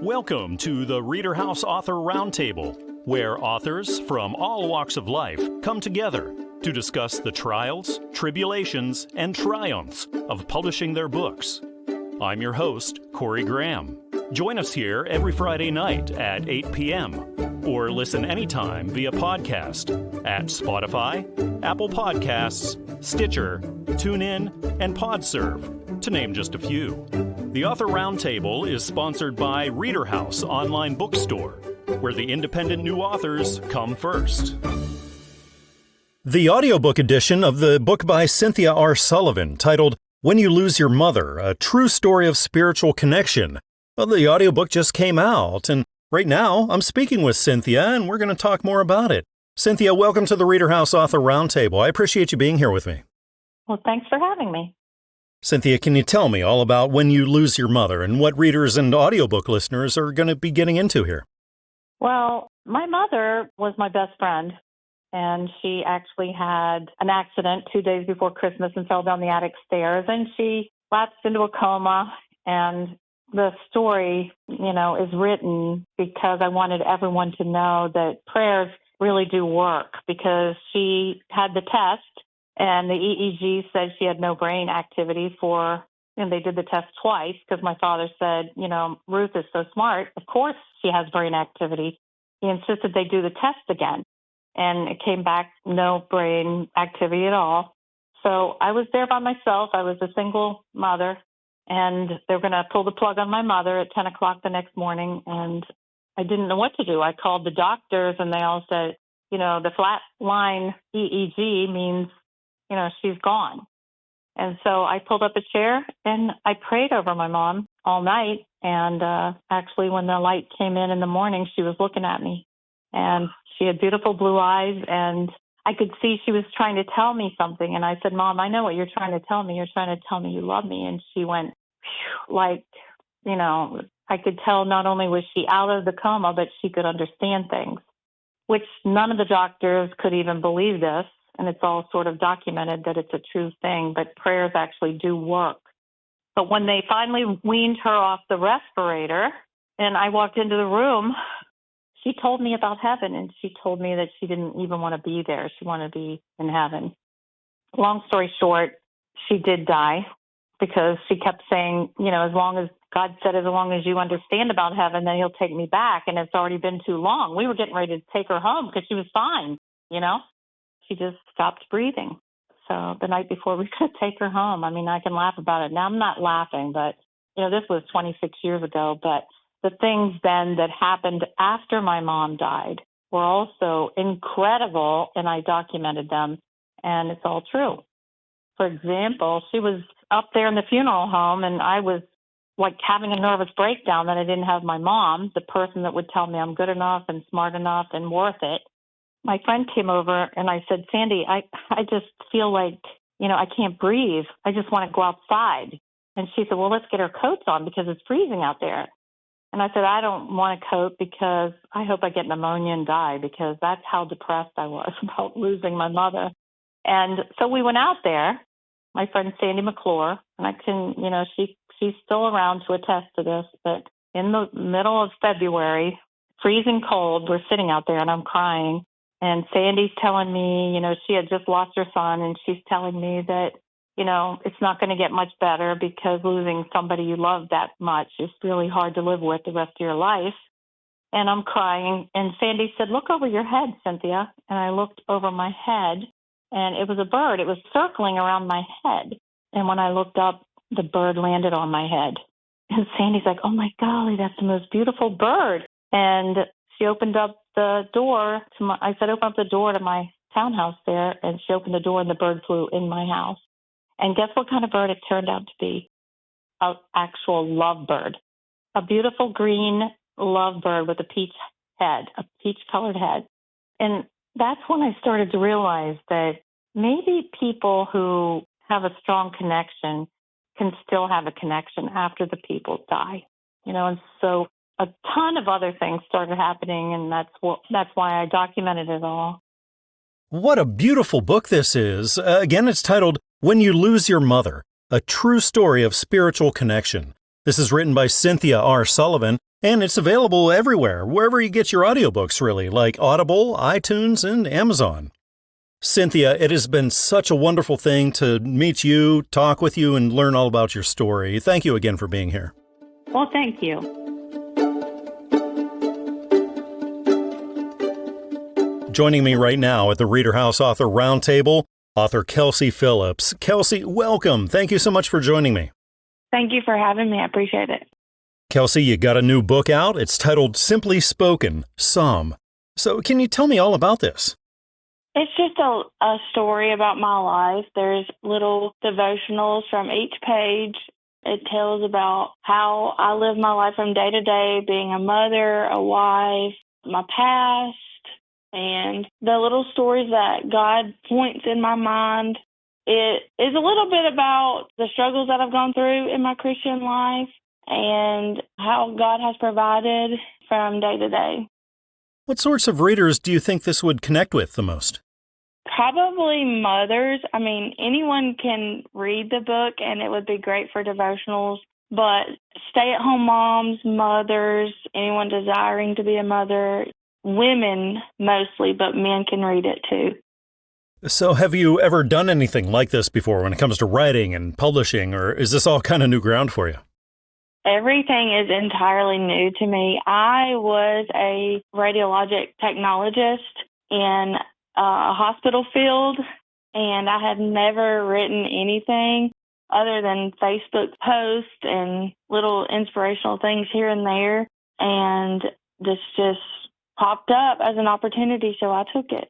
Welcome to the ReaderHouse Author Roundtable, where authors from all walks of life come together to discuss the trials, tribulations, and triumphs of publishing their books. I'm your host, Corey Graham. Join us here every Friday night at 8 p.m. or listen anytime via podcast at Spotify, Apple Podcasts, Stitcher, TuneIn, and PodServe, to name just a few. The Author Roundtable is sponsored by ReaderHouse Online Bookstore, where the independent new authors come first. The audiobook edition of the book by Cynthia R. Sullivan, titled When You Lose Your Mother, A True Story of Spiritual Connection. Well, the audiobook just came out, and right now I'm speaking with Cynthia, and we're going to talk more about it. Cynthia, welcome to the ReaderHouse Author Roundtable. I appreciate you being here with me. Well, thanks for having me. Cynthia, can you tell me all about When You Lose Your Mother and what readers and audiobook listeners are going to be getting into here? Well, my mother was my best friend, and she actually had an accident 2 days before Christmas and fell down the attic stairs, and she lapsed into a coma. And the story, is written because I wanted everyone to know that prayers really do work, because she had the test and the EEG said she had no brain activity and they did the test twice because my father said, Ruth is so smart. Of course she has brain activity. He insisted they do the test again, and it came back no brain activity at all. So I was there by myself. I was a single mother, and they were going to pull the plug on my mother at 10 o'clock the next morning, and I didn't know what to do. I called the doctors, and they all said, the flat line EEG means, she's gone. And so I pulled up a chair, and I prayed over my mom all night. And actually, when the light came in the morning, she was looking at me, and she had beautiful blue eyes, and I could see she was trying to tell me something. And I said, Mom, I know what you're trying to tell me. You're trying to tell me you love me. And she went, I could tell not only was she out of the coma, but she could understand things, which none of the doctors could even believe this. And it's all sort of documented that it's a true thing, but prayers actually do work. But when they finally weaned her off the respirator and I walked into the room, she told me about heaven, and she told me that she didn't even want to be there. She wanted to be in heaven. Long story short, she did die because she kept saying, as long as God said, as long as you understand about heaven, then he'll take me back. And it's already been too long. We were getting ready to take her home because she was fine, She just stopped breathing. So the night before we could take her home, I can laugh about it. Now I'm not laughing, but, this was 26 years ago. But the things then that happened after my mom died were also incredible, and I documented them, and it's all true. For example, she was up there in the funeral home, and I was like having a nervous breakdown that I didn't have my mom, the person that would tell me I'm good enough and smart enough and worth it. My friend came over, and I said, Sandy, I just feel like, I can't breathe. I just want to go outside. And she said, well, let's get our coats on because it's freezing out there. And I said, I don't want a coat because I hope I get pneumonia and die, because that's how depressed I was about losing my mother. And so we went out there, my friend Sandy McClure, and I can, she's still around to attest to this, but in the middle of February, freezing cold, we're sitting out there and I'm crying. And Sandy's telling me, she had just lost her son, and she's telling me that, it's not going to get much better because losing somebody you love that much is really hard to live with the rest of your life. And I'm crying. And Sandy said, look over your head, Cynthia. And I looked over my head, and it was a bird. It was circling around my head. And when I looked up, the bird landed on my head. And Sandy's like, oh, my golly, that's the most beautiful bird. And she opened up the door I said, open up the door to my townhouse there. And she opened the door, and the bird flew in my house. And guess what kind of bird it turned out to be? An actual lovebird, a beautiful green lovebird with a peach-colored head. And that's when I started to realize that maybe people who have a strong connection can still have a connection after the people die. And so a ton of other things started happening, and that's why I documented it all. What a beautiful book this is. Again, it's titled When You Lose Your Mother, A True Story of Spiritual Connection. This is written by Cynthia R. Sullivan, And it's available everywhere, wherever you get your audiobooks, really, like Audible, iTunes, and Amazon. Cynthia, it has been such a wonderful thing to meet you, talk with you, and learn all about your story. Thank you again for being here. Well, thank you. Joining me right now at the ReaderHouse Author Roundtable, author Kelsey Phillips. Kelsey, welcome. Thank you so much for joining me. Thank you for having me. I appreciate it. Kelsey, you got a new book out. It's titled Simply Spoken, Some. So can you tell me all about this? It's just a story about my life. There's little devotionals from each page. It tells about how I live my life from day to day, being a mother, a wife, my past, and the little stories that God points in my mind. It is a little bit about the struggles that I've gone through in my Christian life and how God has provided from day to day. What sorts of readers do you think this would connect with the most? Probably mothers. I mean, anyone can read the book, and it would be great for devotionals. But stay-at-home moms, mothers, anyone desiring to be a mother, women mostly, but men can read it too. So have you ever done anything like this before when it comes to writing and publishing, or is this all kind of new ground for you? Everything is entirely new to me. I was a radiologic technologist in a hospital field, and I had never written anything other than Facebook posts and little inspirational things here and there. And this just popped up as an opportunity, so I took it.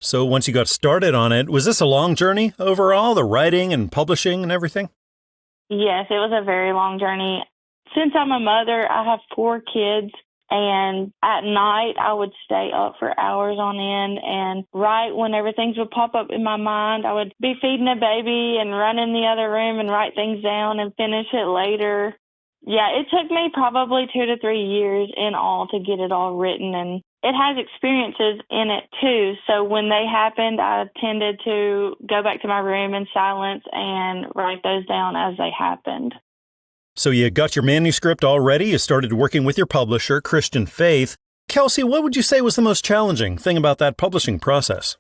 So once you got started on it, was this a long journey overall, the writing and publishing and everything? Yes, it was a very long journey. Since I'm a mother, I have 4 kids, and at night I would stay up for hours on end and write whenever things would pop up in my mind. I would be feeding a baby and run in the other room and write things down and finish it later. Yeah, it took me probably 2 to 3 years in all to get it all written, and it has experiences in it too. So when they happened, I tended to go back to my room in silence and write those down as they happened. So you got your manuscript already. You started working with your publisher, Christian Faith. Kelsey, what would you say was the most challenging thing about that publishing process?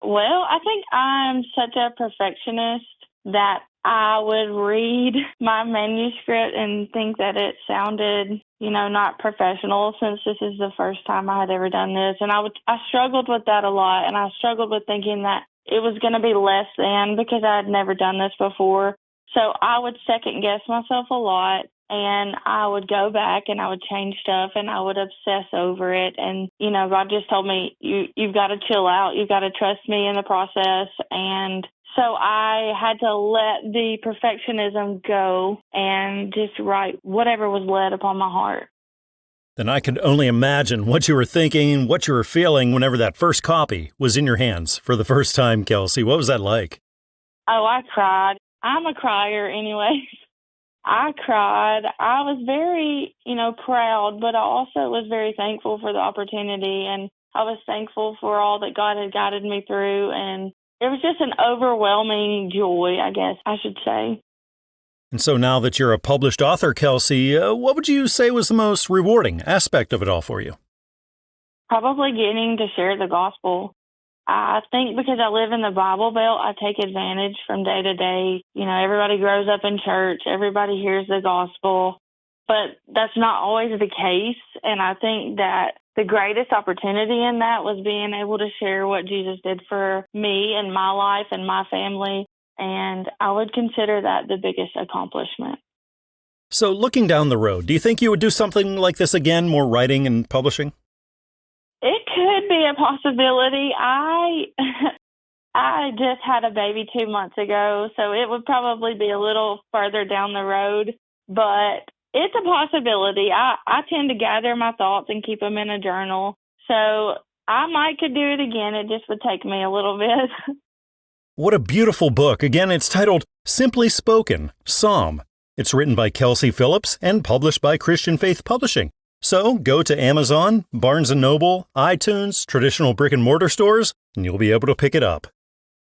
Well, I think I'm such a perfectionist that I would read my manuscript and think that it sounded, not professional, since this is the first time I had ever done this. And I struggled with that a lot, and I struggled with thinking that it was going to be less than, because I had never done this before. So I would second guess myself a lot, and I would go back and I would change stuff and I would obsess over it. And, God just told me, you've got to chill out. You've got to trust me in the process. And so I had to let the perfectionism go and just write whatever was led upon my heart. Then I could only imagine what you were thinking, what you were feeling whenever that first copy was in your hands for the first time, Kelsey. What was that like? Oh, I cried. I'm a crier anyways. I cried. I was very, proud, but I also was very thankful for the opportunity, and I was thankful for all that God had guided me through, and it was just an overwhelming joy, I guess I should say. And so now that you're a published author, Kelsey, what would you say was the most rewarding aspect of it all for you? Probably getting to share the gospel. I think because I live in the Bible Belt, I take advantage from day to day. Everybody grows up in church. Everybody hears the gospel. But that's not always the case. And I think that the greatest opportunity in that was being able to share what Jesus did for me and my life and my family. And I would consider that the biggest accomplishment. So looking down the road, do you think you would do something like this again, more writing and publishing? It could be a possibility. I just had a baby 2 months ago, so it would probably be a little further down the road, but it's a possibility. I tend to gather my thoughts and keep them in a journal, so I could do it again. It just would take me a little bit. What a beautiful book. Again, it's titled Simply Spoken, Some. It's written by Kelsey Phillips and published by Christian Faith Publishing. So go to Amazon, Barnes & Noble, iTunes, traditional brick-and-mortar stores, and you'll be able to pick it up.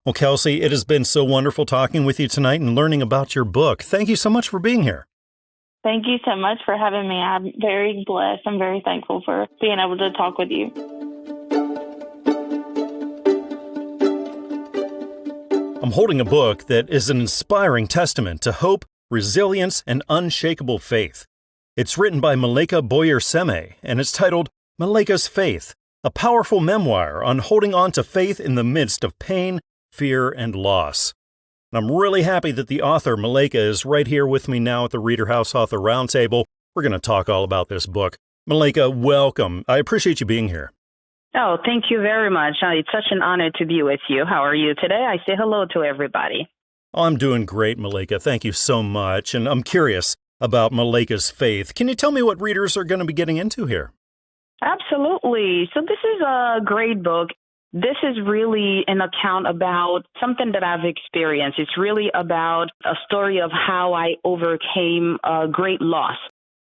Well, Kelsey, it has been so wonderful talking with you tonight and learning about your book. Thank you so much for being here. Thank you so much for having me. I'm very blessed. I'm very thankful for being able to talk with you. I'm holding a book that is an inspiring testament to hope, resilience, and unshakable faith. It's written by Malaika Boyer-Seme, and it's titled Malaika's Faith, a powerful memoir on holding on to faith in the midst of pain, fear, and loss. And I'm really happy that the author, Malaika, is right here with me now at the ReaderHouse Author Roundtable. We're going to talk all about this book. Malaika, welcome. I appreciate you being here. Oh, thank you very much. It's such an honor to be with you. How are you today? I say hello to everybody. Oh, I'm doing great, Malaika. Thank you so much. And I'm curious about Malaika's Faith. Can you tell me what readers are going to be getting into here? Absolutely. So this is a great book. This is really an account about something that I've experienced. It's really about a story of how I overcame a great loss.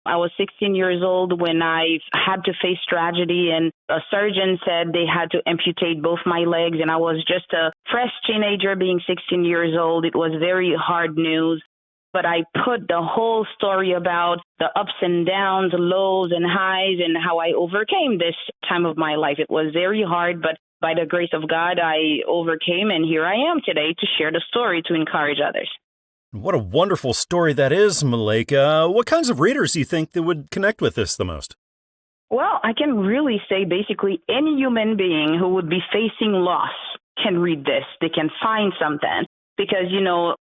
I was 16 years old when I had to face tragedy, and a surgeon said they had to amputate both my legs, and I was just a fresh teenager being 16 years old. It was very hard news, but I put the whole story about the ups and downs, lows and highs, and how I overcame this time of my life. It was very hard, but by the grace of God, I overcame, and here I am today to share the story to encourage others. What a wonderful story that is, Malaika. What kinds of readers do you think that would connect with this the most? Well, I can really say basically any human being who would be facing loss can read this. They can find something because,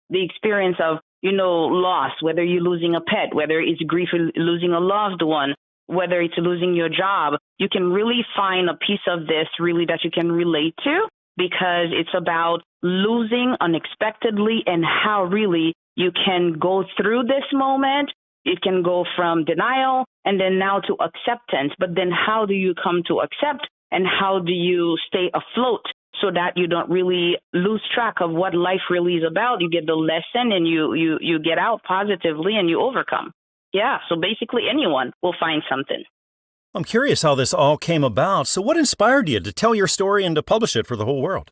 the experience of, loss, whether you're losing a pet, whether it's grief losing a loved one, whether it's losing your job, you can really find a piece of this really that you can relate to, because it's about losing unexpectedly and how really you can go through this moment. It can go from denial and then now to acceptance. But then how do you come to accept, and how do you stay afloat so that you don't really lose track of what life really is about? You get the lesson and you get out positively and you overcome. Yeah, so basically anyone will find something. I'm curious how this all came about. So what inspired you to tell your story and to publish it for the whole world?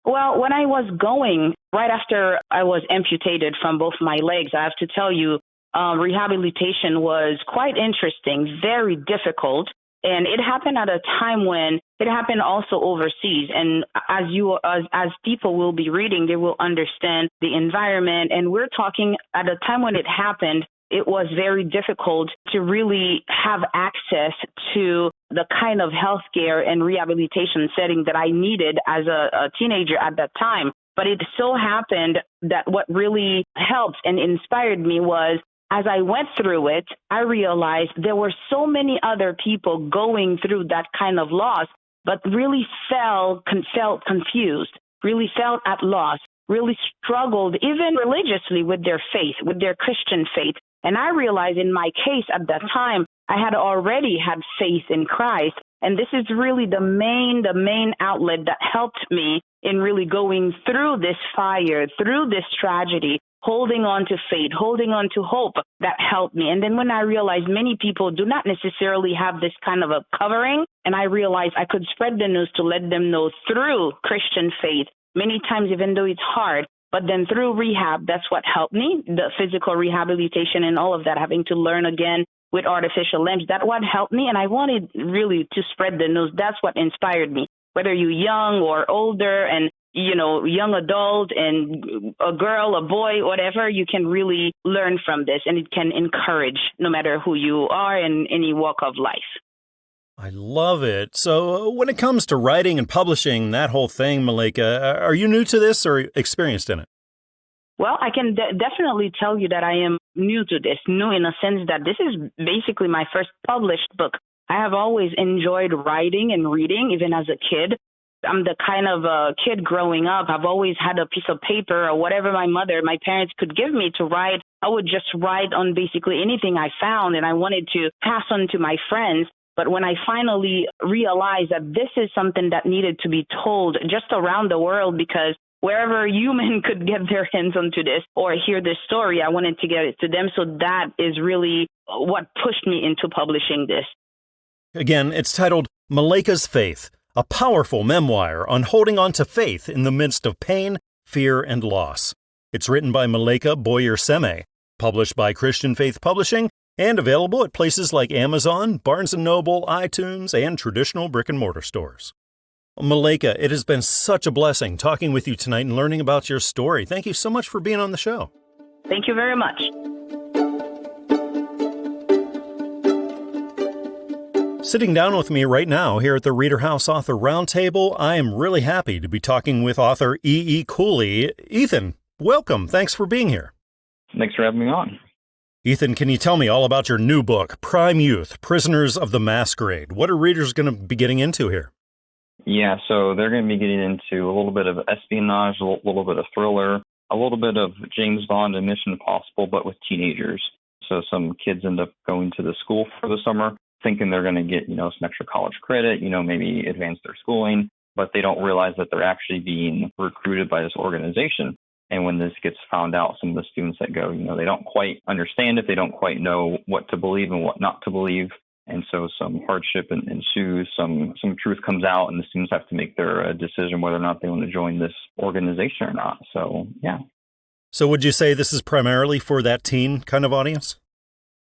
Well, when I was going, right after I was amputated from both my legs, I have to tell you, rehabilitation was quite interesting, very difficult. And it happened at a time when it happened also overseas. And as people will be reading, they will understand the environment. And we're talking at a time when it happened, it was very difficult to really have access to the kind of healthcare and rehabilitation setting that I needed as a teenager at that time. But it so happened that what really helped and inspired me was, as I went through it, I realized there were so many other people going through that kind of loss, but really felt confused, really felt at loss, really struggled even religiously with their faith, with their Christian faith. And I realized in my case at that time, I had already had faith in Christ. And this is really the main outlet that helped me in really going through this fire, through this tragedy, holding on to faith, holding on to hope. That helped me. And then when I realized many people do not necessarily have this kind of a covering, and I realized I could spread the news to let them know through Christian faith, many times even though it's hard, but then through rehab, that's what helped me, the physical rehabilitation and all of that, having to learn again with artificial limbs. That's what helped me. And I wanted really to spread the news. That's what inspired me. Whether you're young or older and, young adult and a girl, a boy, whatever, you can really learn from this. And it can encourage no matter who you are in any walk of life. I love it. So when it comes to writing and publishing, that whole thing, Malaika, are you new to this or experienced in it? Well, I can definitely tell you that I am new to this, new in a sense that this is basically my first published book. I have always enjoyed writing and reading, even as a kid. I'm the kind of kid growing up. I've always had a piece of paper or whatever my parents could give me to write. I would just write on basically anything I found, and I wanted to pass on to my friends. But when I finally realized that this is something that needed to be told just around the world, because wherever human could get their hands onto this or hear this story, I wanted to get it to them. So that is really what pushed me into publishing this. Again, it's titled Malaika's Faith, a powerful memoir on holding on to faith in the midst of pain, fear, and loss. It's written by Malaika Boyer-Seme, published by Christian Faith Publishing, and available at places like Amazon, Barnes & Noble, iTunes, and traditional brick-and-mortar stores. Malaika, it has been such a blessing talking with you tonight and learning about your story. Thank you so much for being on the show. Thank you very much. Sitting down with me right now here at the ReaderHouse Author Roundtable, I am really happy to be talking with author E.E. Cooley. Ethan, welcome. Thanks for being here. Thanks for having me on. Ethan, can you tell me all about your new book, Prime Youth, Prisoners of the Masquerade? What are readers going to be getting into here? Yeah, so they're going to be getting into a little bit of espionage, a little bit of thriller, a little bit of James Bond and Mission Impossible, but with teenagers. So some kids end up going to the school for the summer, thinking they're going to get, some extra college credit, maybe advance their schooling, but they don't realize that they're actually being recruited by this organization. And when this gets found out, some of the students that go, they don't quite understand it. They don't quite know what to believe and what not to believe. And so some hardship ensues, some truth comes out, and the students have to make their decision whether or not they want to join this organization or not. So, yeah. So would you say this is primarily for that teen kind of audience?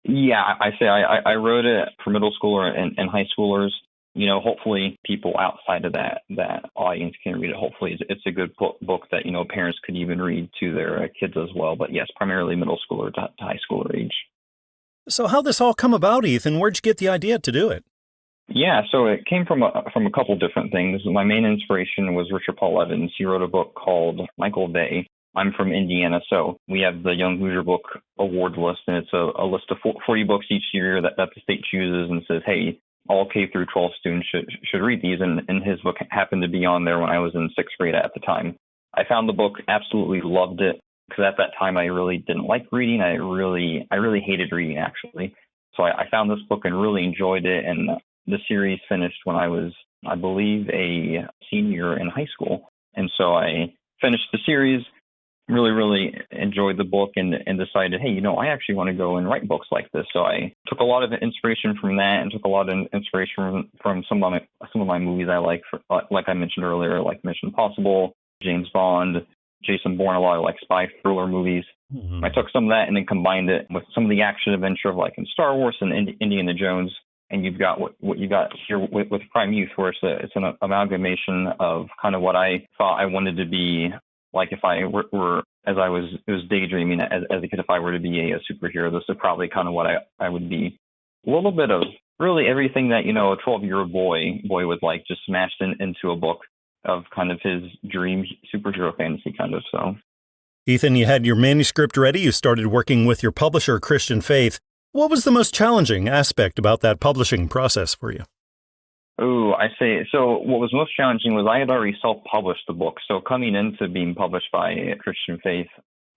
Yeah, I wrote it for middle schooler and high schoolers. Hopefully people outside of that audience can read it. Hopefully it's a good book that, parents could even read to their kids as well. But yes, primarily middle schooler to high schooler age. So how'd this all come about, Ethan? Where'd you get the idea to do it? Yeah, so it came from a couple different things. My main inspiration was Richard Paul Evans. He wrote a book called Michael Bay. I'm from Indiana, so we have the Young Hoosier Book Award list, and it's a list of 40 books each year that the state chooses and says, hey, all K through 12 students should read these, and his book happened to be on there when I was in sixth grade at the time. I found the book, absolutely loved it, because at that time I really didn't like reading. I really hated reading, actually. So I found this book and really enjoyed it, and the series finished when I was, I believe, a senior in high school. And so I finished the series, really enjoyed the book, and decided, hey, I actually want to go and write books like this. So I took a lot of inspiration from that, and took a lot of inspiration from some of my movies I like I mentioned earlier, like Mission Impossible, James Bond, Jason Bourne, a lot of like spy thriller movies. Mm-hmm. I took some of that and then combined it with some of the action adventure of like in Star Wars and Indiana Jones. And you've got what you got here with Prime Youth, where it's an amalgamation of kind of what I thought I wanted to be. Like if I were as I was daydreaming as a kid, if I were to be a superhero, this is probably kind of what I would be. A little bit of really everything that, a 12-year-old boy would like, just smashed into a book of kind of his dream superhero fantasy kind of. So, Ethan, you had your manuscript ready. You started working with your publisher, Christian Faith. What was the most challenging aspect about that publishing process for you? Oh, I say, so what was most challenging was I had already self-published the book. So coming into being published by Christian Faith,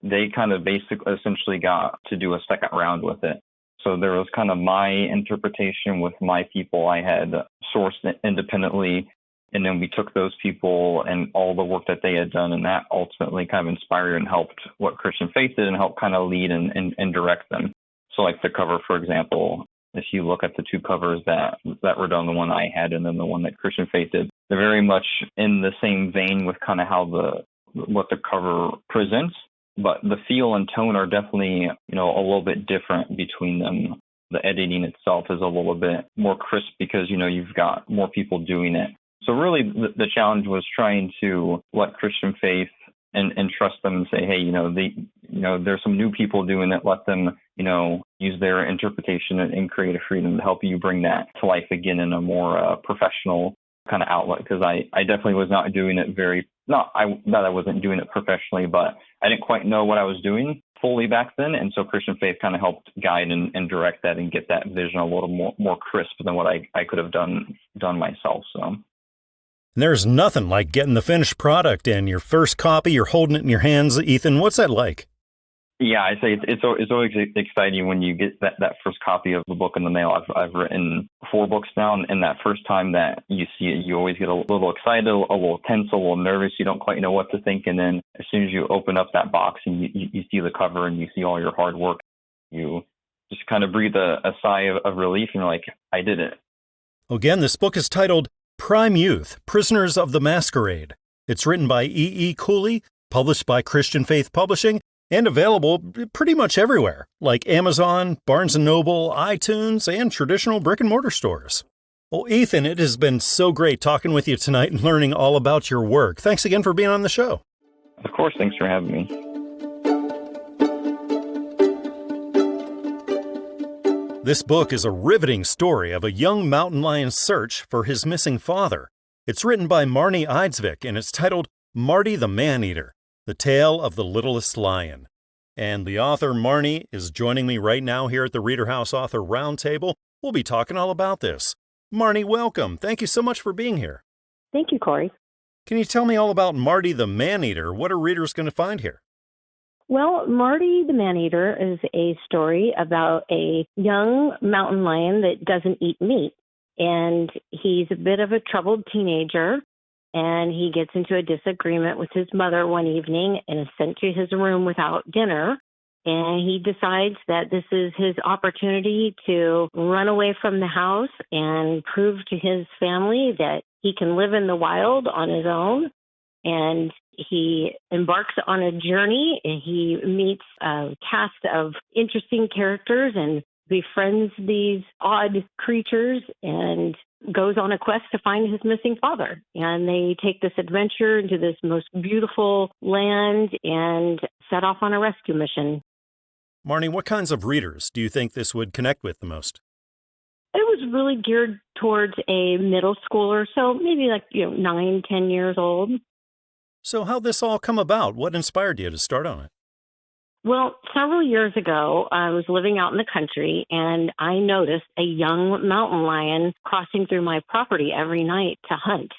they kind of essentially got to do a second round with it. So there was kind of my interpretation with my people I had sourced independently, and then we took those people and all the work that they had done, and that ultimately kind of inspired and helped what Christian Faith did and helped kind of lead and direct them. So like the cover, for example, if you look at the two covers that were done, the one I had and then the one that Christian Faith did, they're very much in the same vein with kind of how what the cover presents, but the feel and tone are definitely, a little bit different between them. The editing itself is a little bit more crisp because, you've got more people doing it. So really the challenge was trying to let Christian Faith and trust them and say, hey, there's some new people doing it. Let them, use their interpretation and creative freedom to help you bring that to life again in a more professional kind of outlet. Because I definitely was not doing it I wasn't doing it professionally, but I didn't quite know what I was doing fully back then. And so Christian Faith kind of helped guide and direct that and get that vision a little more crisp than what I could have done myself. So. There's nothing like getting the finished product and your first copy, you're holding it in your hands. Ethan, what's that like? Yeah, I say it's always exciting when you get that first copy of the book in the mail. I've written 4 books now, and that first time that you see it, you always get a little excited, a little tense, a little nervous. You don't quite know what to think, and then as soon as you open up that box and you see the cover and you see all your hard work, you just kind of breathe a sigh of relief, and you're like, I did it. Again, this book is titled Prime Youth, Prisoners of the Masquerade. It's written by E.E. Cooley, published by Christian Faith Publishing, and available pretty much everywhere, like Amazon, Barnes & Noble, iTunes, and traditional brick-and-mortar stores. Well, Ethan, it has been so great talking with you tonight and learning all about your work. Thanks again for being on the show. Of course, thanks for having me. This book is a riveting story of a young mountain lion's search for his missing father. It's written by Marnie Eidsvik, and it's titled Marty the Man-Eater, The Tale of the Littlest Lion. And the author, Marnie, is joining me right now here at the ReaderHouse Author Roundtable. We'll be talking all about this. Marnie, welcome. Thank you so much for being here. Thank you, Corey. Can you tell me all about Marty the Man-Eater? What are readers going to find here? Well, Marty the Man-Eater is a story about a young mountain lion that doesn't eat meat. And he's a bit of a troubled teenager, and he gets into a disagreement with his mother one evening and is sent to his room without dinner. And he decides that this is his opportunity to run away from the house and prove to his family that he can live in the wild on his own. And he embarks on a journey, and he meets a cast of interesting characters and befriends these odd creatures and goes on a quest to find his missing father. And they take this adventure into this most beautiful land and set off on a rescue mission. Marnie, what kinds of readers do you think this would connect with the most? It was really geared towards a middle schooler, so maybe 9, 10 years old. So how'd this all come about? What inspired you to start on it? Well, several years ago, I was living out in the country, and I noticed a young mountain lion crossing through my property every night to hunt.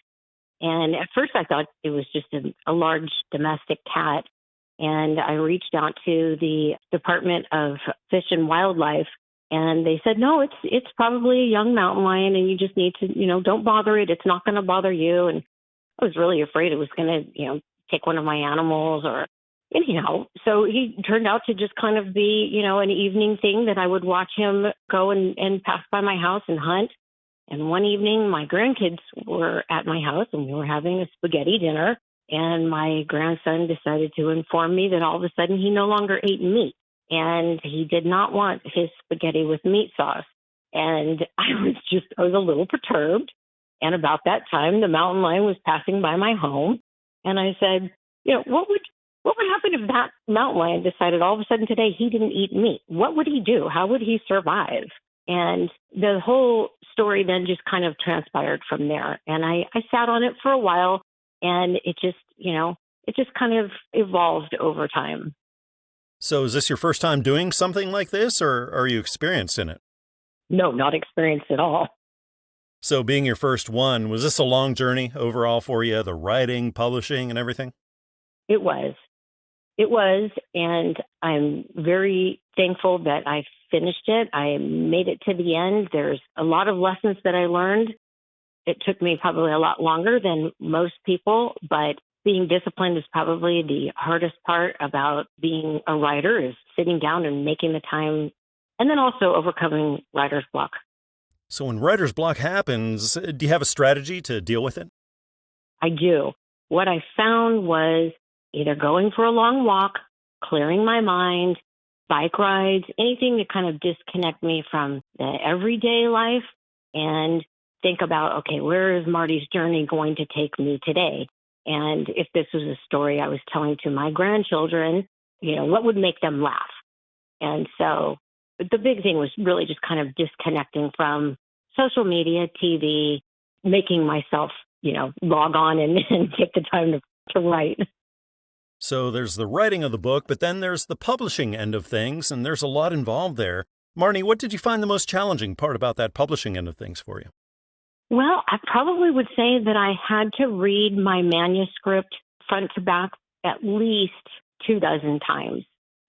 And at first I thought it was just a large domestic cat. And I reached out to the Department of Fish and Wildlife, and they said, no, it's probably a young mountain lion, and you just need to, don't bother it. It's not going to bother you. And I was really afraid it was going to, take one of my animals or anyhow. So he turned out to just kind of be, an evening thing that I would watch him go and pass by my house and hunt. And one evening, my grandkids were at my house, and we were having a spaghetti dinner. And my grandson decided to inform me that all of a sudden he no longer ate meat, and he did not want his spaghetti with meat sauce. And I was a little perturbed. And about that time, the mountain lion was passing by my home. And I said, what would happen if that mountain lion decided all of a sudden today he didn't eat meat? What would he do? How would he survive? And the whole story then just kind of transpired from there. And I sat on it for a while. And it just kind of evolved over time. So is this your first time doing something like this, or are you experienced in it? No, not experienced at all. So being your first one, was this a long journey overall for you, the writing, publishing, and everything? It was. And I'm very thankful that I finished it. I made it to the end. There's a lot of lessons that I learned. It took me probably a lot longer than most people, but being disciplined is probably the hardest part about being a writer, is sitting down and making the time, and then also overcoming writer's block. So when writer's block happens, do you have a strategy to deal with it? I do. What I found was either going for a long walk, clearing my mind, bike rides, anything to kind of disconnect me from the everyday life and think about, okay, where is Marty's journey going to take me today? And if this was a story I was telling to my grandchildren, what would make them laugh? And so the big thing was really just kind of disconnecting from social media, TV, making myself, log on and take the time to write. So there's the writing of the book, but then there's the publishing end of things, and there's a lot involved there. Marnie, what did you find the most challenging part about that publishing end of things for you? Well, I probably would say that I had to read my manuscript front to back at least 24 times.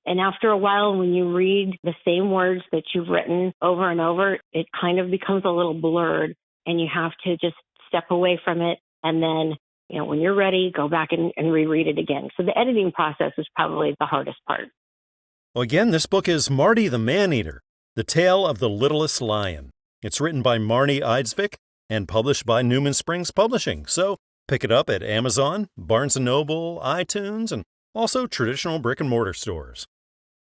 And after a while, when you read the same words that you've written over and over, it kind of becomes a little blurred, and you have to just step away from it. And then, when you're ready, go back and reread it again. So the editing process is probably the hardest part. Well, again, this book is Marty the Man-Eater, The Tale of the Littlest Lion. It's written by Marnie Eidsvik and published by Newman Springs Publishing. So pick it up at Amazon, Barnes & Noble, iTunes, and also traditional brick-and-mortar stores.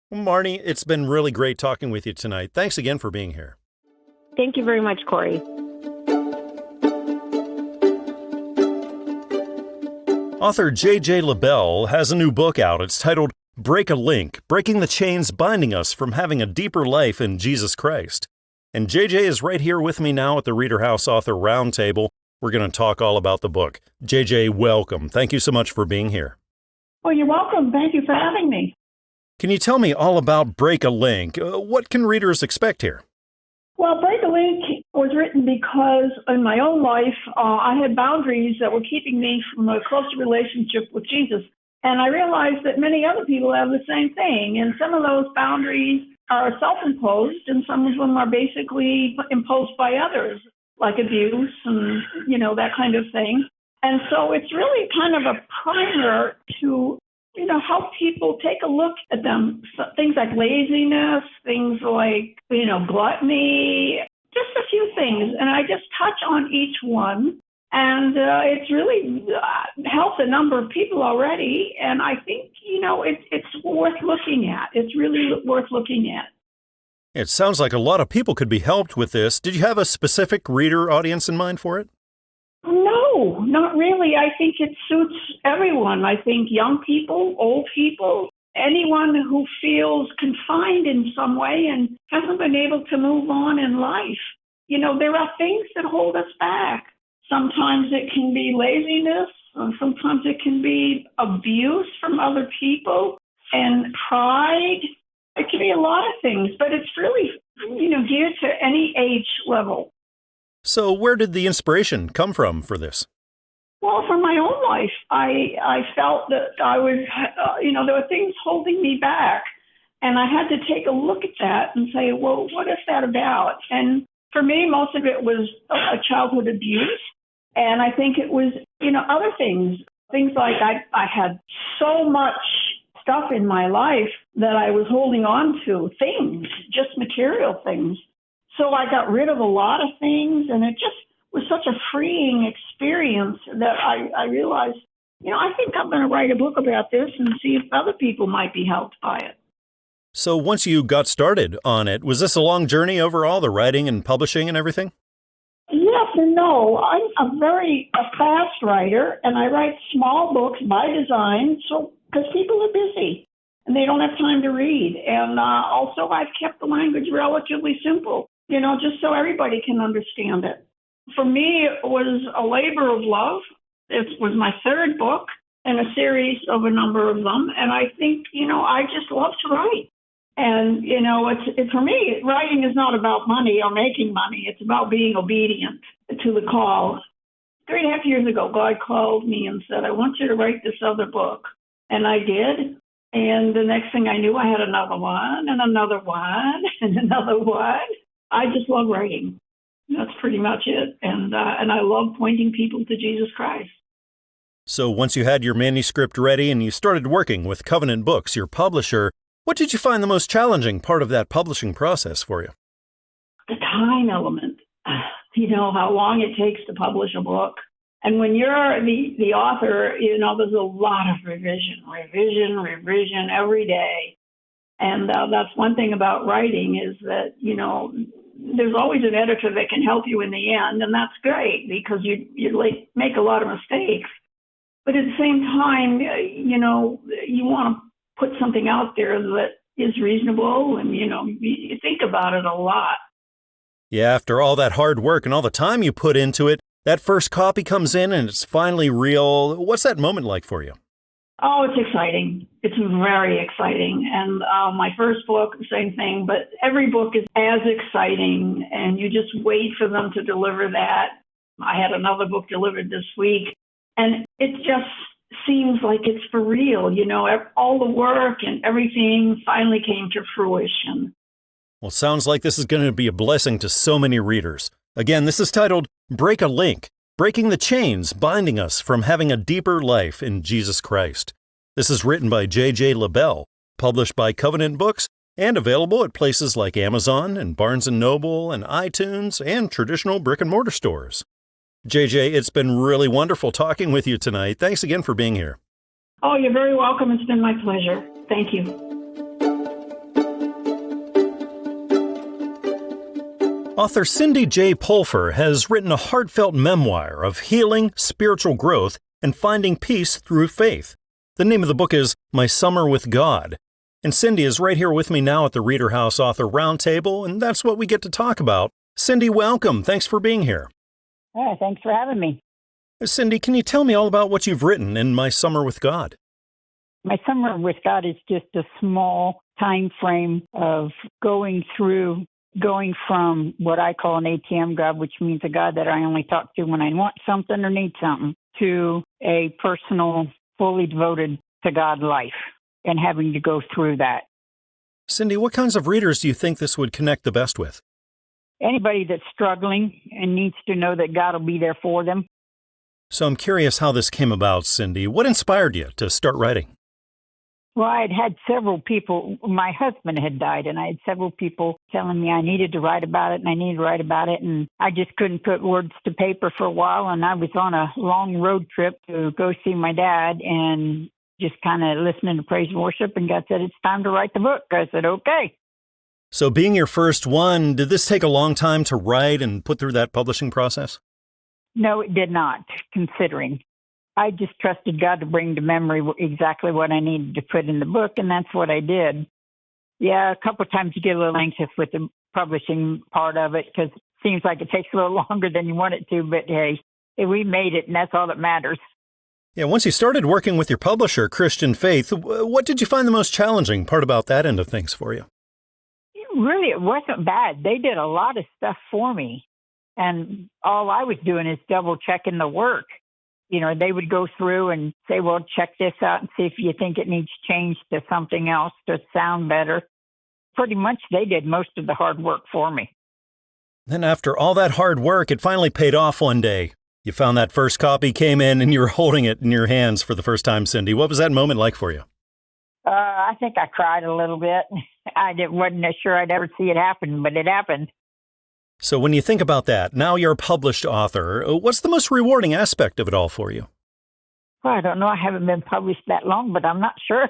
Well, Marnie, it's been really great talking with you tonight. Thanks again for being here. Thank you very much, Corey. Author J.J. LaBelle has a new book out. It's titled Break a Link, Breaking the Chains Binding Us from Having a Deeper Life in Jesus Christ. And J.J. is right here with me now at the ReaderHouse Author Roundtable. We're going to talk all about the book. J.J., welcome. Thank you so much for being here. Well, you're welcome. Thank you for having me. Can you tell me all about Break a Link? What can readers expect here? Well, Break a Link was written because in my own life, I had boundaries that were keeping me from a closer relationship with Jesus. And I realized that many other people have the same thing. And some of those boundaries are self-imposed, and some of them are basically imposed by others, like abuse and, that kind of thing. And so it's really kind of a primer to, help people take a look at them. So things like laziness, things like, gluttony, just a few things. And I just touch on each one. And it's really helped a number of people already. And I think, it's worth looking at. It's really worth looking at. It sounds like a lot of people could be helped with this. Did you have a specific reader audience in mind for it? No, not really. I think it suits everyone. I think young people, old people, anyone who feels confined in some way and hasn't been able to move on in life. There are things that hold us back. Sometimes it can be laziness, sometimes it can be abuse from other people and pride. It can be a lot of things, but it's really, geared to any age level. So where did the inspiration come from for this? Well, from my own life, I felt that I was, there were things holding me back. And I had to take a look at that and say, well, what is that about? And for me, most of it was a childhood abuse. And I think it was, other things like I had so much stuff in my life that I was holding on to, things, just material things. So I got rid of a lot of things, and it just was such a freeing experience that I realized, I think I'm going to write a book about this and see if other people might be helped by it. So once you got started on it, was this a long journey overall, the writing and publishing and everything? Yes and no. I'm a fast writer, and I write small books by design, because people are busy and they don't have time to read. And also I've kept the language relatively simple, just so everybody can understand it. For me, it was a labor of love. It was my third book in a series of a number of them. And I think, I just love to write. And, it's for me, writing is not about money or making money. It's about being obedient to the call. 3.5 years ago, God called me and said, I want you to write this other book. And I did. And the next thing I knew, I had another one and another one and another one. I just love writing. That's pretty much it. And I love pointing people to Jesus Christ. So once you had your manuscript ready and you started working with Covenant Books, your publisher, what did you find the most challenging part of that publishing process for you? The time element. How long it takes to publish a book. And when you're the author, there's a lot of revision every day. And that's one thing about writing is that, there's always an editor that can help you in the end. And that's great because you make a lot of mistakes. But at the same time, you want to put something out there that is reasonable and, you think about it a lot. Yeah, after all that hard work and all the time you put into it, that first copy comes in and it's finally real. What's that moment like for you? Oh, it's exciting. It's very exciting. And my first book, same thing, but every book is as exciting and you just wait for them to deliver that. I had another book delivered this week and it just seems like it's for real. All the work and everything finally came to fruition. Well, sounds like this is going to be a blessing to so many readers. Again, this is titled Break a Link, Breaking the Chains Binding Us from Having a Deeper Life in Jesus Christ. This is written by J.J. LaBelle, published by Covenant Books, and available at places like Amazon and Barnes & Noble and iTunes and traditional brick-and-mortar stores. JJ, it's been really wonderful talking with you tonight. Thanks again for being here. Oh, you're very welcome. It's been my pleasure. Thank you. Author Cindy J. Pulfer has written a heartfelt memoir of healing, spiritual growth, and finding peace through faith. The name of the book is My Summer with God. And Cindy is right here with me now at the ReaderHouse Author Roundtable, and that's what we get to talk about. Cindy, welcome. Thanks for being here. Thanks for having me. Cindy, can you tell me all about what you've written in My Summer with God? My Summer with God is just a small time frame of going from what I call an ATM God, which means a God that I only talk to when I want something or need something, to a personal, fully devoted to God life and having to go through that. Cindy, what kinds of readers do you think this would connect the best with? Anybody that's struggling and needs to know that God will be there for them. So I'm curious how this came about, Cindy. What inspired you to start writing? Well, I had several people. My husband had died, and I had several people telling me I needed to write about it, and I just couldn't put words to paper for a while, and I was on a long road trip to go see my dad and just kind of listening to praise and worship, and God said, it's time to write the book. I said, okay. So being your first one, did this take a long time to write and put through that publishing process? No, it did not, considering. I just trusted God to bring to memory exactly what I needed to put in the book, and that's what I did. Yeah, a couple of times you get a little anxious with the publishing part of it because it seems like it takes a little longer than you want it to, but hey, we made it, and that's all that matters. Yeah, once you started working with your publisher, Christian Faith, what did you find the most challenging part about that end of things for you? Really, it wasn't bad. They did a lot of stuff for me, and all I was doing is double-checking the work. You know, they would go through and say, well, check this out and see if you think it needs changed to something else to sound better. Pretty much they did most of the hard work for me. Then after all that hard work, it finally paid off one day. You found that first copy, came in, and you were holding it in your hands for the first time, Cindy. What was that moment like for you? I think I cried a little bit. I wasn't sure I'd ever see it happen, but it happened. So when you think about that, now you're a published author, what's the most rewarding aspect of it all for you? Well, I don't know. I haven't been published that long, but I'm not sure.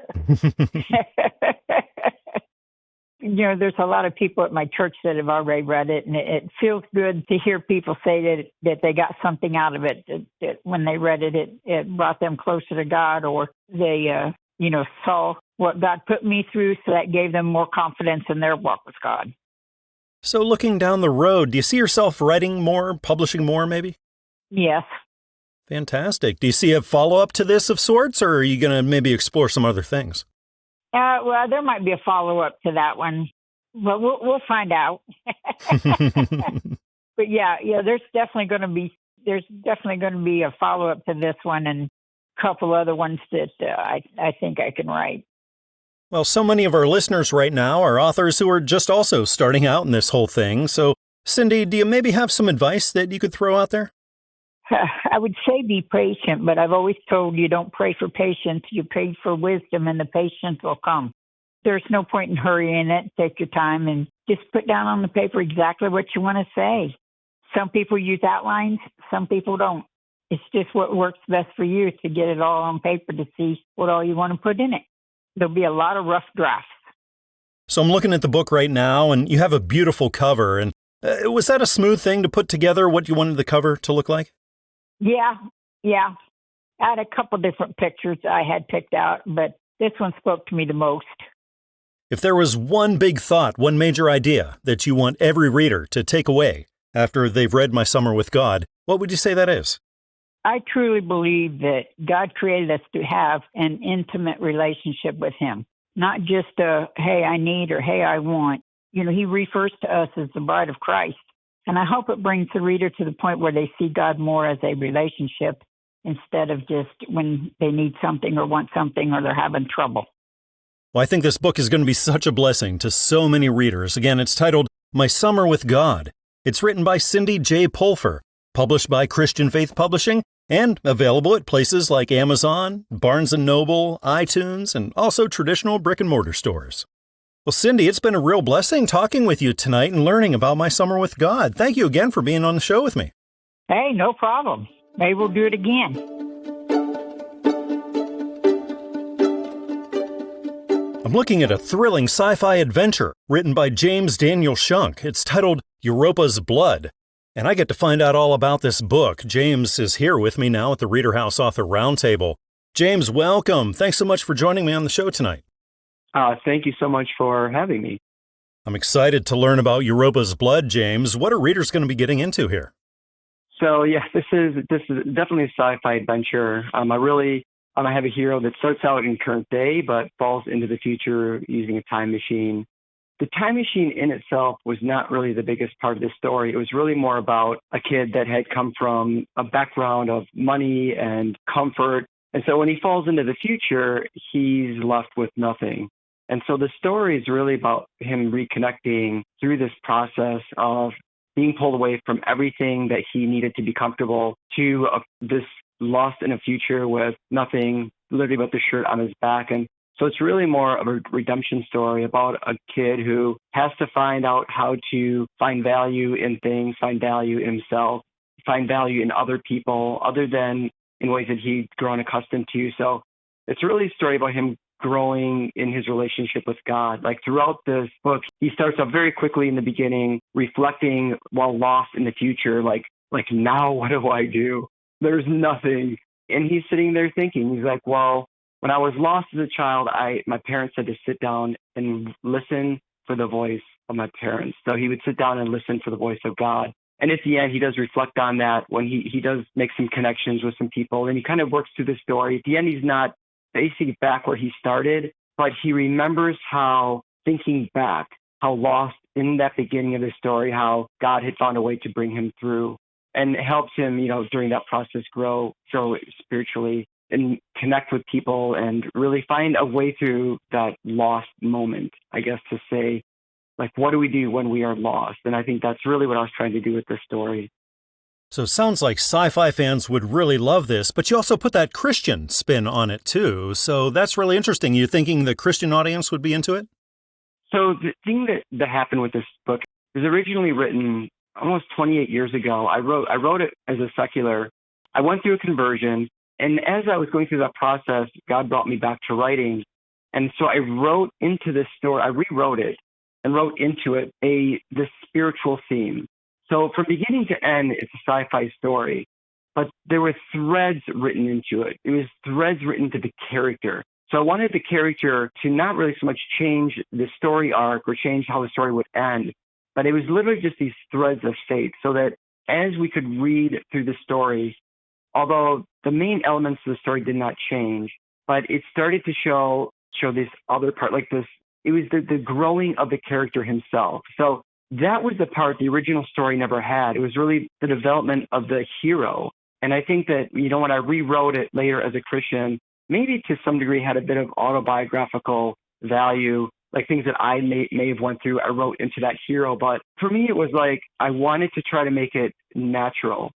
You know, there's a lot of people at my church that have already read it, and it feels good to hear people say that they got something out of it, that when they read it, it brought them closer to God, or they, saw what God put me through, so that gave them more confidence in their walk with God. So looking down the road, do you see yourself writing more, publishing more, maybe? Yes. Fantastic. Do you see a follow-up to this of sorts, or are you going to maybe explore some other things? Well, there might be a follow-up to that one, but we'll find out. But yeah, there's definitely going to be a follow-up to this one and a couple other ones that I think I can write. Well, so many of our listeners right now are authors who are just also starting out in this whole thing. So, Cindy, do you maybe have some advice that you could throw out there? I would say be patient, but I've always told you don't pray for patience. You pray for wisdom, and the patience will come. There's no point in hurrying it. Take your time and just put down on the paper exactly what you want to say. Some people use outlines. Some people don't. It's just what works best for you to get it all on paper to see what all you want to put in it. There'll be a lot of rough drafts. So I'm looking at the book right now, and you have a beautiful cover. And was that a smooth thing to put together, what you wanted the cover to look like? Yeah. I had a couple different pictures I had picked out, but this one spoke to me the most. If there was one big thought, one major idea that you want every reader to take away after they've read My Summer with God, what would you say that is? I truly believe that God created us to have an intimate relationship with Him, not just a, hey, I need or hey, I want. You know, He refers to us as the bride of Christ. And I hope it brings the reader to the point where they see God more as a relationship instead of just when they need something or want something or they're having trouble. Well, I think this book is going to be such a blessing to so many readers. Again, it's titled My Summer with God. It's written by Cindy J. Pulfer, published by Christian Faith Publishing, and available at places like Amazon, Barnes & Noble, iTunes, and also traditional brick-and-mortar stores. Well, Cindy, it's been a real blessing talking with you tonight and learning about My Summer with God. Thank you again for being on the show with me. Hey, no problem. Maybe we'll do it again. I'm looking at a thrilling sci-fi adventure written by James Daniel Shunk. It's titled Europa's Blood. And I get to find out all about this book. James is here with me now at the ReaderHouse Author Roundtable. James, welcome. Thanks so much for joining me on the show tonight. Thank you so much for having me. I'm excited to learn about Europa's Blood, James. What are readers going to be getting into here? So yeah, this is definitely a sci-fi adventure. I have a hero that starts out in current day, but falls into the future using a time machine. The time machine in itself was not really the biggest part of this story. It was really more about a kid that had come from a background of money and comfort. And so when he falls into the future, he's left with nothing. And so the story is really about him reconnecting through this process of being pulled away from everything that he needed to be comfortable to this lost in a future with nothing, literally but the shirt on his back. And so it's really more of a redemption story about a kid who has to find out how to find value in things, find value in himself, find value in other people other than in ways that he'd grown accustomed to. So it's really a story about him growing in his relationship with God. Like throughout this book, he starts off very quickly in the beginning, reflecting while lost in the future, like now what do I do? There's nothing. And he's sitting there thinking, he's like, well, when I was lost as a child, my parents had to sit down and listen for the voice of my parents. So he would sit down and listen for the voice of God. And at the end, he does reflect on that when he does make some connections with some people, and he kind of works through the story. At the end, he's not basically back where he started, but he remembers how, thinking back, how lost in that beginning of the story, how God had found a way to bring him through. And it helps him, during that process grow so spiritually and connect with people and really find a way through that lost moment, I guess, to say, like, what do we do when we are lost? And I think that's really what I was trying to do with this story. So it sounds like sci-fi fans would really love this, but you also put that Christian spin on it too. So that's really interesting. You thinking the Christian audience would be into it? So the thing that happened with this book was originally written almost 28 years ago. I wrote it as a secular. I went through a conversion, and as I was going through that process, God brought me back to writing. And so I wrote into this story, I rewrote it and wrote into it this spiritual theme. So from beginning to end, it's a sci-fi story, but there were threads written into it. It was threads written to the character. So I wanted the character to not really so much change the story arc or change how the story would end, but it was literally just these threads of fate, so that as we could read through the story, although the main elements of the story did not change, but it started to show this other part, like this. It was the growing of the character himself. So that was the part the original story never had. It was really the development of the hero. And I think that, when I rewrote it later as a Christian, maybe to some degree had a bit of autobiographical value, like things that I may have went through, I wrote into that hero. But for me, it was like I wanted to try to make it natural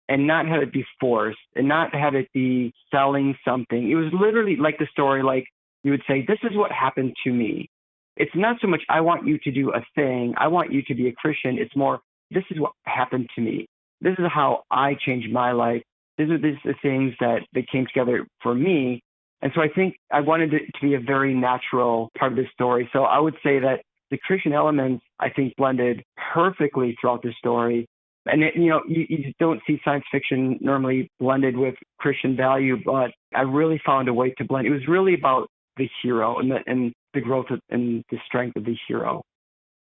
and not have it be forced and not have it be selling something. It was literally like the story, like you would say, this is what happened to me. It's not so much I want you to do a thing, I want you to be a Christian. It's more, this is what happened to me. This is how I changed my life. These are the things that came together for me. And so I think I wanted it to be a very natural part of the story. So I would say that the Christian elements, I think, blended perfectly throughout the story. And, you don't see science fiction normally blended with Christian value, but I really found a way to blend. It was really about the hero and the growth and the strength of the hero.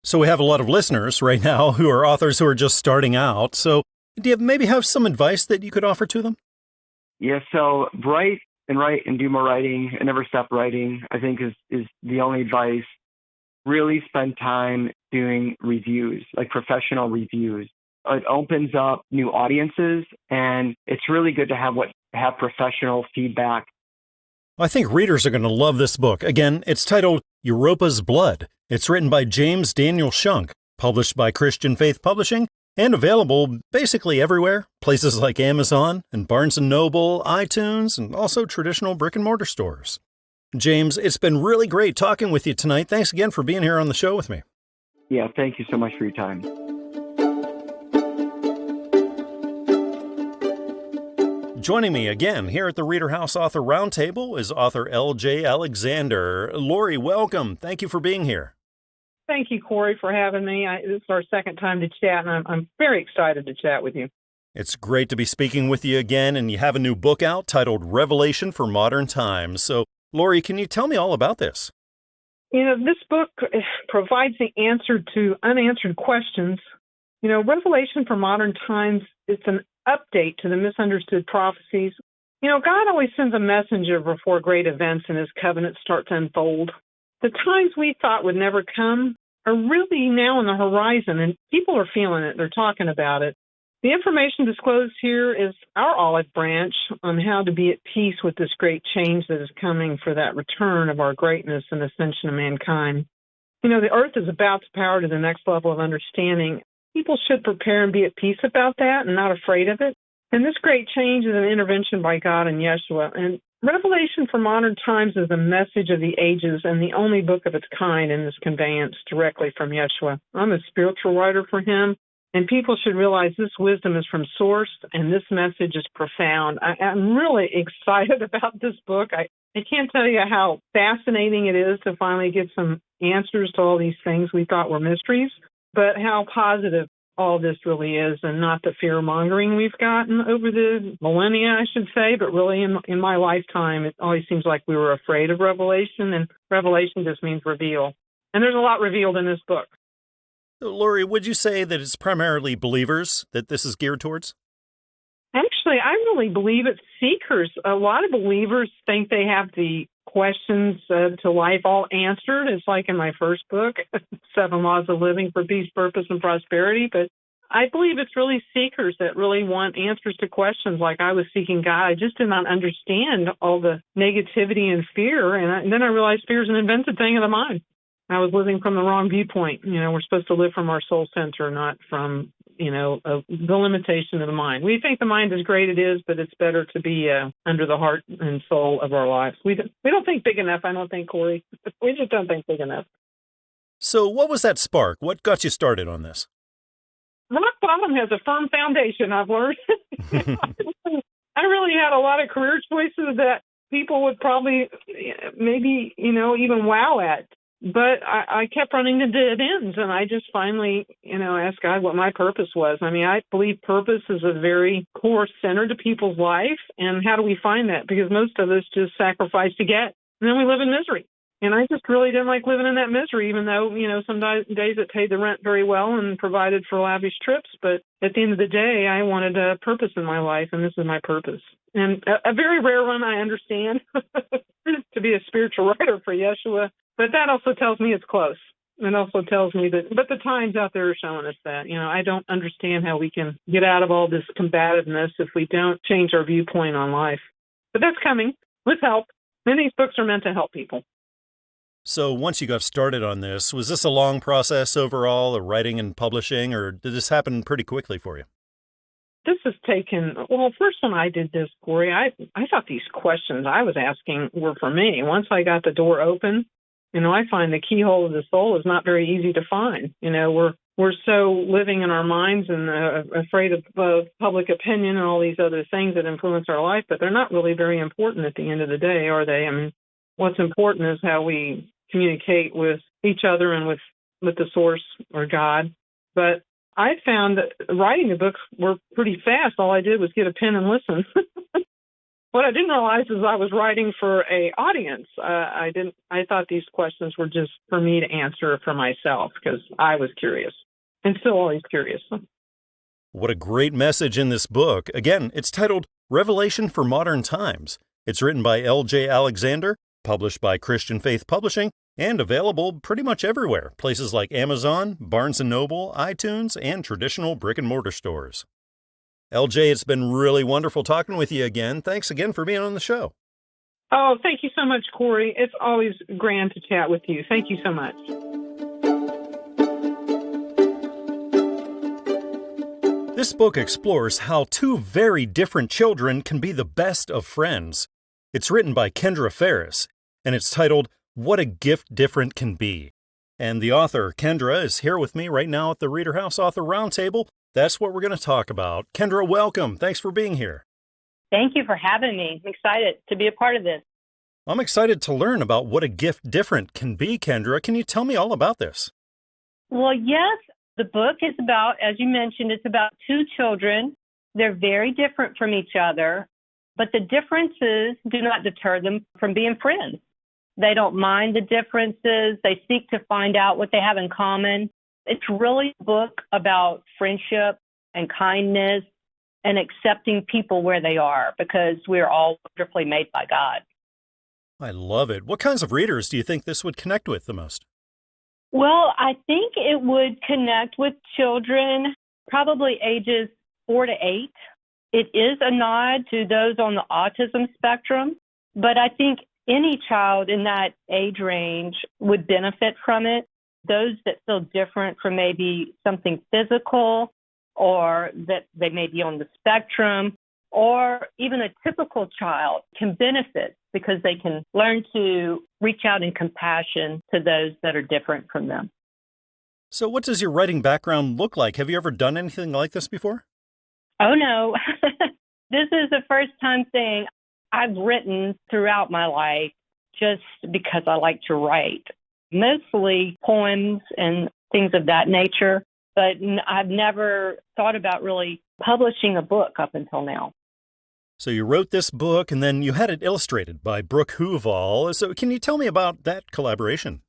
So we have a lot of listeners right now who are authors who are just starting out. So do you maybe have some advice that you could offer to them? Yeah, so write and do more writing and never stop writing, I think is the only advice. Really spend time doing reviews, like professional reviews. It opens up new audiences, and it's really good to have professional feedback. I think readers are going to love this book. Again, it's titled Europa's Blood. It's written by James Daniel Shunk, published by Christian Faith Publishing, and available basically everywhere, places like Amazon and Barnes & Noble, iTunes, and also traditional brick-and-mortar stores. James, it's been really great talking with you tonight. Thanks again for being here on the show with me. Yeah, thank you so much for your time. Joining me again here at the ReaderHouse Author Roundtable is author L.J. Alexander. Lori, welcome. Thank you for being here. Thank you, Corey, for having me. This is our second time to chat, and I'm very excited to chat with you. It's great to be speaking with you again, and you have a new book out titled Revelation for Modern Times. So, Lori, can you tell me all about this? You know, this book provides the answer to unanswered questions. You know, Revelation for Modern Times is an update to the misunderstood prophecies. You know, God always sends a messenger before great events and his covenants start to unfold. The times we thought would never come are really now on the horizon, and people are feeling it. They're talking about it. The information disclosed here is our olive branch on how to be at peace with this great change that is coming for that return of our greatness and ascension of mankind. You know, the earth is about to power to the next level of understanding. People should prepare and be at peace about that and not afraid of it. And this great change is an intervention by God and Yeshua. And Revelation for Modern Times is a message of the ages and the only book of its kind in this conveyance directly from Yeshua. I'm a spiritual writer for him. And people should realize this wisdom is from source, and this message is profound. I'm really excited about this book. I can't tell you how fascinating it is to finally get some answers to all these things we thought were mysteries, but how positive all this really is, and not the fear-mongering we've gotten over the millennia, I should say, but really in my lifetime, it always seems like we were afraid of revelation, and revelation just means reveal. And there's a lot revealed in this book. Lori, would you say that it's primarily believers that this is geared towards? Actually, I really believe it's seekers. A lot of believers think they have the questions to life all answered. It's like in my first book, 7 Laws of Living for Peace, Purpose, and Prosperity. But I believe it's really seekers that really want answers to questions like I was seeking God. I just did not understand all the negativity and fear. And then I realized fear is an invented thing of the mind. I was living from the wrong viewpoint. You know, we're supposed to live from our soul center, not from, the limitation of the mind. We think the mind is great, it is, but it's better to be under the heart and soul of our lives. We don't think big enough, I don't think, Corey. We just don't think big enough. So what was that spark? What got you started on this? Rock bottom has a firm foundation, I've learned. I really had a lot of career choices that people would probably maybe, even wow at. But I kept running into dead ends, and I just finally, asked God what my purpose was. I mean, I believe purpose is a very core center to people's life, and how do we find that? Because most of us just sacrifice to get, and then we live in misery. And I just really didn't like living in that misery, even though, some days it paid the rent very well and provided for lavish trips. But at the end of the day, I wanted a purpose in my life, and this is my purpose. And a very rare one, I understand, to be a spiritual writer for Yeshua. But that also tells me it's close. It also tells me that, but the times out there are showing us that. I don't understand how we can get out of all this combativeness if we don't change our viewpoint on life. But that's coming with help. And these books are meant to help people. So once you got started on this, was this a long process overall of writing and publishing, or did this happen pretty quickly for you? This has taken, first when I did this, Corey, I thought these questions I was asking were for me. Once I got the door open, I find the keyhole of the soul is not very easy to find. We're so living in our minds and afraid of public opinion and all these other things that influence our life, but they're not really very important at the end of the day, are they? I mean, what's important is how we communicate with each other and with the source or God. But I found that writing the books were pretty fast. All I did was get a pen and listen. What I didn't realize is I was writing for an audience. I thought these questions were just for me to answer for myself because I was curious and still always curious. What a great message in this book. Again, it's titled Revelation for Modern Times. It's written by L.J. Alexander, published by Christian Faith Publishing, and available pretty much everywhere. Places like Amazon, Barnes & Noble, iTunes, and traditional brick-and-mortar stores. LJ, it's been really wonderful talking with you again. Thanks again for being on the show. Oh, thank you so much, Corey. It's always grand to chat with you. Thank you so much. This book explores how two very different children can be the best of friends. It's written by Kendra Farris, and it's titled, What a Gift Different Can Be. And the author, Kendra, is here with me right now at the ReaderHouse Author Roundtable. That's what we're going to talk about. Kendra, welcome. Thanks for being here. Thank you for having me. I'm excited to be a part of this. I'm excited to learn about what a gift different can be, Kendra. Can you tell me all about this? Well, yes, the book is about, as you mentioned, it's about two children. They're very different from each other, but the differences do not deter them from being friends. They don't mind the differences. They seek to find out what they have in common. It's really a book about friendship and kindness and accepting people where they are, because we're all wonderfully made by God. I love it. What kinds of readers do you think this would connect with the most? Well, I think it would connect with children, probably ages 4 to 8. It is a nod to those on the autism spectrum, but I think any child in that age range would benefit from it. Those that feel different from maybe something physical, or that they may be on the spectrum, or even a typical child can benefit because they can learn to reach out in compassion to those that are different from them. So what does your writing background look like? Have you ever done anything like this before? Oh, no. This is the first time thing. I've written throughout my life just because I like to write, mostly poems and things of that nature, but I've never thought about really publishing a book up until now. So you wrote this book and then you had it illustrated by Brooke Huval. So can you tell me about that collaboration?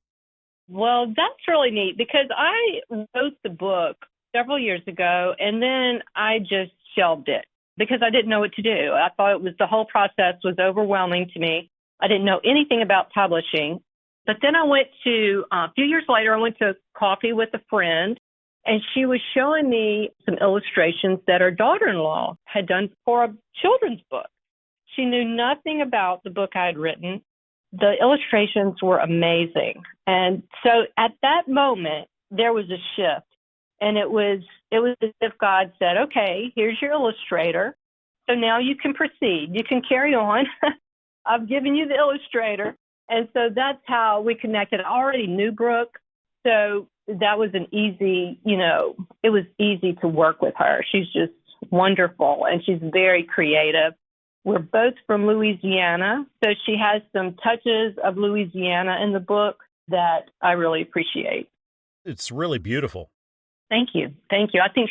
Well, that's really neat because I wrote the book several years ago and then I just shelved it because I didn't know what to do. I thought the whole process was overwhelming to me. I didn't know anything about publishing. But then a few years later, I went to coffee with a friend, and she was showing me some illustrations that her daughter-in-law had done for a children's book. She knew nothing about the book I had written. The illustrations were amazing. And so at that moment, there was a shift. And it was as if God said, okay, here's your illustrator. So now you can proceed. You can carry on. I've given you the illustrator. And so that's how we connected. I already knew Brooke. So that was it was easy to work with her. She's just wonderful and she's very creative. We're both from Louisiana. So she has some touches of Louisiana in the book that I really appreciate. It's really beautiful. Thank you. Thank you. I think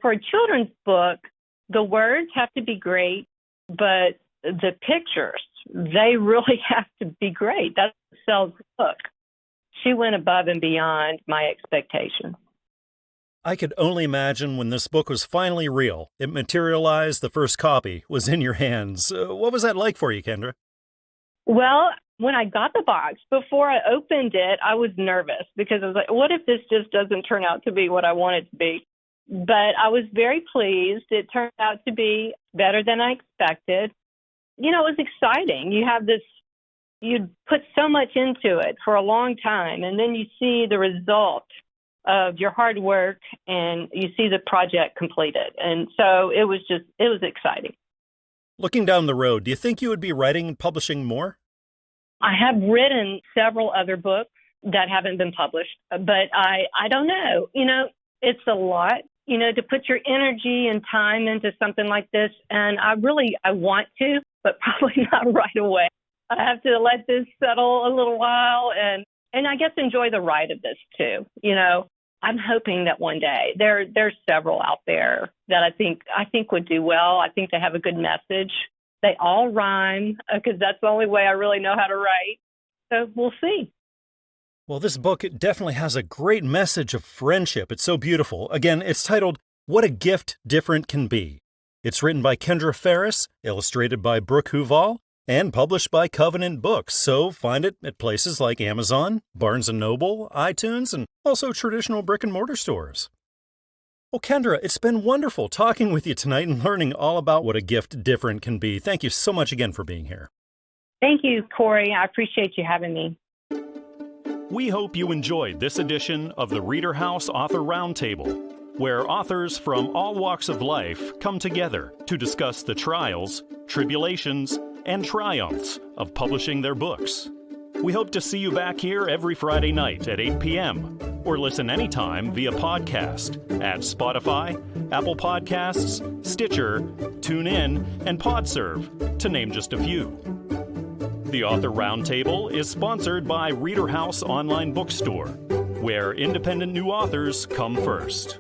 for a children's book, the words have to be great, but the pictures, they really have to be great. That's what sells the book. She went above and beyond my expectations. I could only imagine when this book was finally real, it materialized, the first copy was in your hands. What was that like for you, Kendra? Well, when I got the box, before I opened it, I was nervous because I was like, what if this just doesn't turn out to be what I want it to be? But I was very pleased. It turned out to be better than I expected. It was exciting. You'd put so much into it for a long time, and then you see the result of your hard work and you see the project completed. And so it was exciting. Looking down the road, do you think you would be writing and publishing more? I have written several other books that haven't been published, but I don't know. It's a lot, to put your energy and time into something like this. And I want to, but probably not right away. I have to let this settle a little while and I guess enjoy the ride of this too. I'm hoping that one day there's several out there that I think would do well. I think they have a good message. They all rhyme because that's the only way I really know how to write. So we'll see. Well, this book, it definitely has a great message of friendship. It's so beautiful. Again, it's titled, What a Gift Different Can Be. It's written by Kendra Farris, illustrated by Brooke Huval, and published by Covenant Books. So find it at places like Amazon, Barnes & Noble, iTunes, and also traditional brick-and-mortar stores. Well, Kendra, it's been wonderful talking with you tonight and learning all about what a gift different can be. Thank you so much again for being here. Thank you, Corey. I appreciate you having me. We hope you enjoyed this edition of the ReaderHouse Author Roundtable, where authors from all walks of life come together to discuss the trials, tribulations, and triumphs of publishing their books. We hope to see you back here every Friday night at 8 p.m. or listen anytime via podcast at Spotify, Apple Podcasts, Stitcher, TuneIn, and PodServe, to name just a few. The Author Roundtable is sponsored by ReaderHouse Online Bookstore, where independent new authors come first.